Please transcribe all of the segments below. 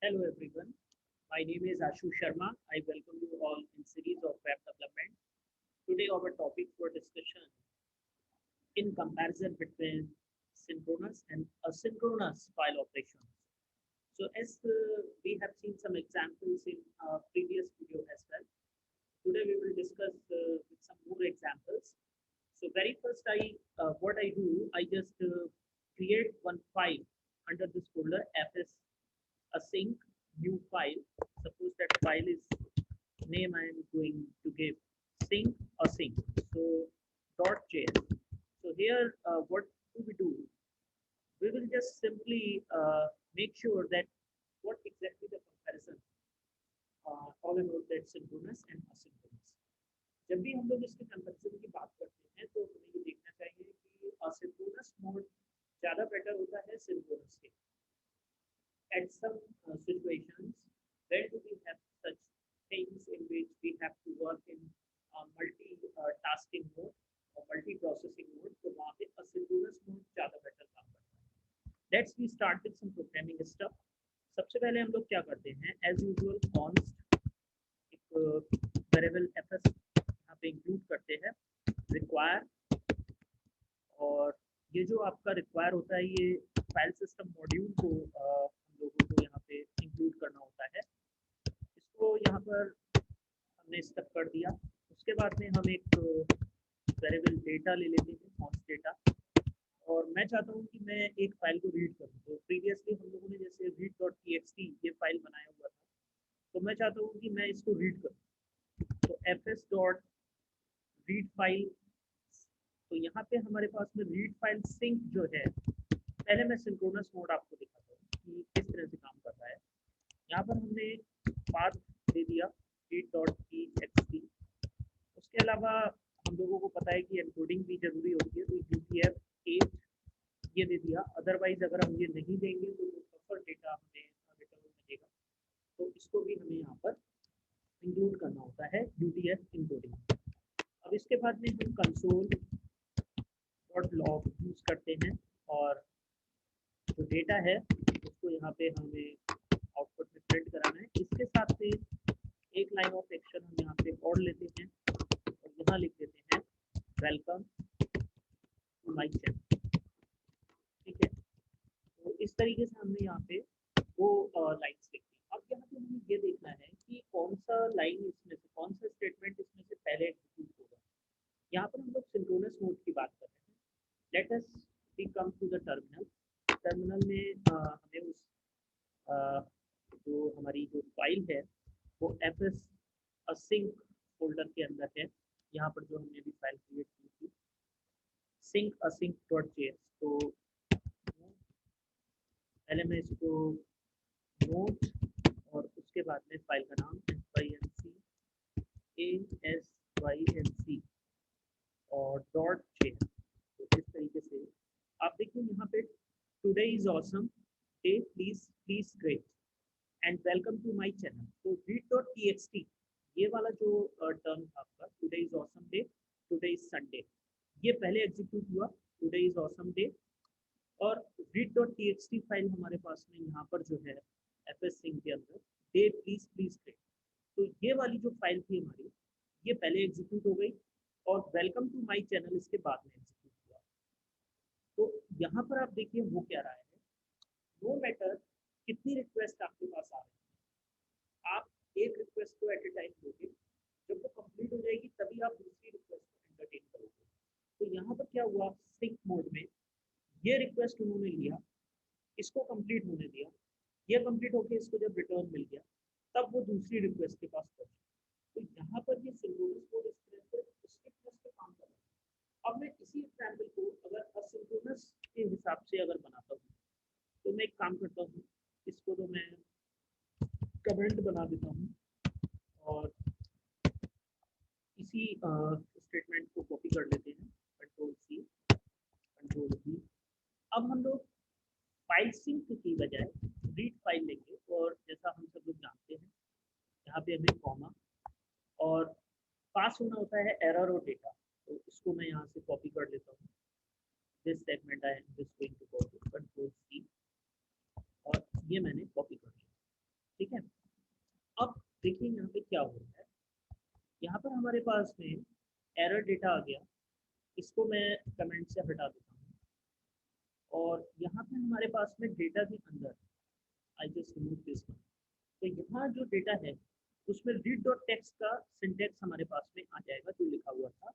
Hello everyone. My name is Ashu Sharma. I welcome you all in series of web development. Today our topic for discussion in comparison between synchronous and asynchronous file operations. So as we have seen some examples in previous video as well. Today we will discuss with some more examples. So very first what I do, I just create one file under this folder fs async new file. Suppose that file is name I am going to give sync async. So .js. So here what do we do? We will just simply make sure that what exactly the comparison all about that synchronous and asynchronous. जब भी हम लोग इसके comparison की बात करते हैं तो हमें ये देखना चाहिए कि असिंक्रोनस मोड ज़्यादा बेटर होता है सिंक्रोनस के. At some situations, where do we have such things in which we have to work in multi-tasking mode or multi-processing mode, तो वहाँ पे asynchronous mode ज़्यादा better काम करता है. Let's we start with some programming stuff. सबसे पहले हम लोग क्या करते हैं? As usual, const एक वेरिएबल fs यहाँ पे इंक्लूड करते हैं require, और ये जो आपका रिक्वायर होता है ये फाइल सिस्टम मॉड्यूल को हम लोगों को यहाँ पे इंक्लूड करना होता है. इसको यहाँ पर हमने स्टफ कर दिया. उसके बाद में हम एक वेरिएबल डेटा ले लेते हैं, कॉन्स्ट डेटा, और मैं चाहता हूँ कि मैं एक फाइल को रीड करूँ. तो प्रीवियसली हम लोगों ने जैसे read.txt ये फाइल बनाया हुआ था, तो मैं चाहता हूँ कि मैं इसको रीड करूँ. तो fs.read फाइल. तो यहाँ पे हमारे पास में रीड फाइल सिंक जो है, पहले मैं सिंक्रोनस मोड आपको दिखाता हूँ कि किस तरह से काम करता है. यहाँ पर हमने पाथ दे दिया read.txt. उसके अलावा हम लोगों को पता है कि एनकोडिंग भी जरूरी होती है, तो UTF-8 ये दे दिया. अदरवाइज अगर हम ये नहीं देंगे तो बफर डेटा हमें रिटर्न मिलेगा, तो इसको भी हमें यहाँ पर इंक्लूड करना होता है UTF इनकोडिंग. अब इसके बाद में हम कंसोल .log यूज करते हैं, और जो डेटा है उसको यहाँ पे हमें आउटपुट में प्रिंट कराना है. इसके साथ में एक लाइन ऑफ एक्शन हम यहाँ पे और लेते हैं और यहाँ लिख देते हैं वेलकम टू माय चैनल. ठीक है, तो इस तरीके से हमने यहाँ पे वो लाइन्स लिख दी. अब यहाँ पे हमें ये देखना है कि कौन सा लाइन इसमें से, कौन सा स्टेटमेंट इसमें से पहले एग्जीक्यूट होगा. यहाँ पर हम लोग सिंक्रोनस मोड की बात कर रहे हैं. Let us we come to the terminal. Terminal में हमें उस जो हमारी जो फाइल है वो fs async फोल्डर के अंदर है. यहाँ पर जो हमने अभी फाइल क्रिएट की थी sync async.js. तो पहले मैं इसको नोट और उसके बाद में फाइल का नाम async और .js. तो इस तरीके से आप देखिए यहाँ पे today is awesome day, please great and welcome to my channel. तो read.txt ये वाला जो टर्म था आपका, today is awesome day, today is Sunday, ये पहले एग्जीक्यूट हुआ टुडे इज ऑसम डे. और read.txt फाइल हमारे पास में यहाँ पर जो है fs sync के अंदर डे प्लीज ग्रेट, तो ये वाली जो फाइल थी हमारी ये पहले एग्जीक्यूट हो गई, और वेलकम टू माय चैनल इसके बाद में एग्जीक्यूट हुआ. तो यहाँ पर आप देखिए वो क्या रहा है, नो मैटर कितनी रिक्वेस्ट आपके पास आ रही है, आप एक रिक्वेस्ट को एट ए टाइम दोगे. जब वो कंप्लीट हो जाएगी तभी आप दूसरी रिक्वेस्ट को एंटरटेन करोगे. तो यहाँ पर क्या हुआ, सिंक मोड में ये रिक्वेस्ट उन्होंने लिया, इसको कंप्लीट होने दिया, ये कंप्लीट होकर इसको जब रिटर्न मिल गया तब वो दूसरी रिक्वेस्ट के पास पहुंचा. तो यहाँ पर ये सिंक्रोनस मोड इस तरह से स्ट्रिक्टनेस पे काम कर रहा है. अब मैं इसी एग्जाम्पल को अगर असिंक्रोनस के हिसाब से अगर बनाता हूँ तो मैं एक काम करता हूँ, इसको तो मैं कमेंट बना देता हूँ और इसी स्टेटमेंट को कॉपी कर लेते हैं, Ctrl+C Ctrl+V. अब हम लोग फाइल सिंक की बजाय रीड फाइल लेंगे, और जैसा हम सब लोग जानते हैं यहाँ पे हमें कॉमा और पास होना होता है एरर और डेटा. तो इसको मैं यहाँ से कॉपी कर लेता हूँ. This segment I am just going to copy, Ctrl+C, और ये मैंने कॉपी कर लिया. हमारे पास में एरर डेटा आ गया, इसको मैं कमेंट से हटा देता हूँ। और यहाँ पे हमारे पास में डेटा के अंदर I just remove this one. तो यहाँ जो डेटा है उसमें रीड डॉट टेक्स्ट का सिंटेक्स हमारे पास में आ जाएगा जो लिखा हुआ था।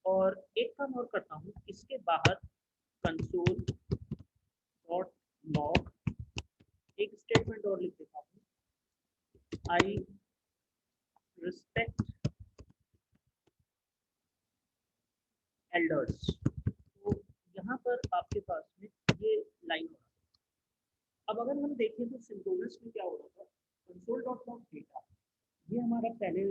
और एक काम और करता हूँ, इसके बाहर कंसोल डॉट लॉग एक स्टेटमेंट और लिख देता हूँ, आई रिस्पेक्ट एल्डर्स। तो यहाँ पर आपके पास में ये लाइन हो रहा है। अब अगर हम देखें तो सिंक्रोनस में क्या हो रहा था, कंसोल डॉट लॉग डेटा ये हमारा पहले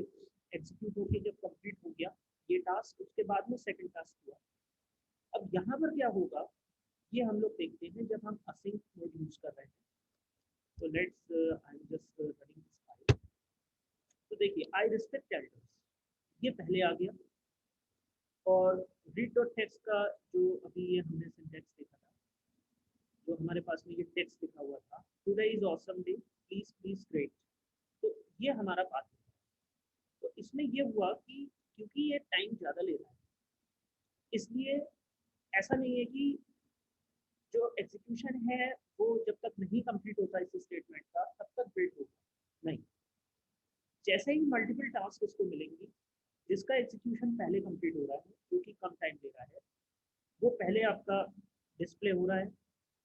एग्जीक्यूट होकर जब कंप्लीट हो गया ये टास्क, उसके बाद में सेकंड टास्क हुआ। अब यहाँ पर क्या होगा ये हम लोग देखते हैं जब हम असिंक मोड यूज कर रहे हैं। तो let's I am just running this file. तो देखिए आई रिस्पेक्ट एल्डर्स ये पहले आ गया, और रीड डॉट टेक्स्ट का जो अभी ये हमने सिंटेक्स देखा था, जो हमारे पास में ये टेक्स्ट लिखा हुआ था, today is awesome day please please great, तो ये हमारा बात है। तो इसमें ये हुआ कि क्योंकि ये टाइम ज़्यादा ले रहा है, इसलिए ऐसा नहीं है कि जो एग्जीक्यूशन है वो जब तक नहीं कंप्लीट होता इस स्टेटमेंट का तब तक वेट होगा, नहीं। जैसे ही मल्टीपल टास्क इसको मिलेंगे जिसका एग्जीक्यूशन पहले कंप्लीट हो रहा है, जो कि कम टाइम ले रहा है, वो पहले आपका डिस्प्ले हो रहा है,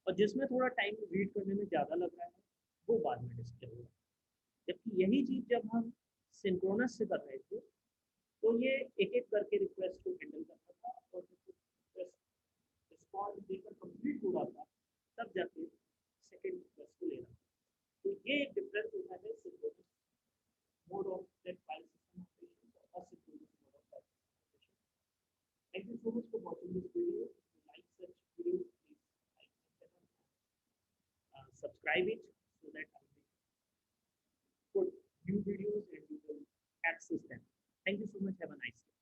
और जिसमें थोड़ा टाइम रीड करने में ज़्यादा लग रहा है वो बाद में डिस्प्ले हो रहा है। जबकि यही चीज़ जब हम सिंक्रोनस से कर रहे थे तो ये एक एक करके रिक्वेस्ट को हैंडल करता था, और जब रिस्पॉन्स देकर कंप्लीट हो रहा था तब जाके सेकेंड रिक्वेस्ट को ले रहा था। तो ये एक डिफरेंस होता है synchronous mode of that file system operation और asynchronous mode of file system operation. Thank you so much for watching this video. If you like such videos, please like the channel and subscribe it so that I will put new videos and you will access them. Thank you so much. Have a nice day.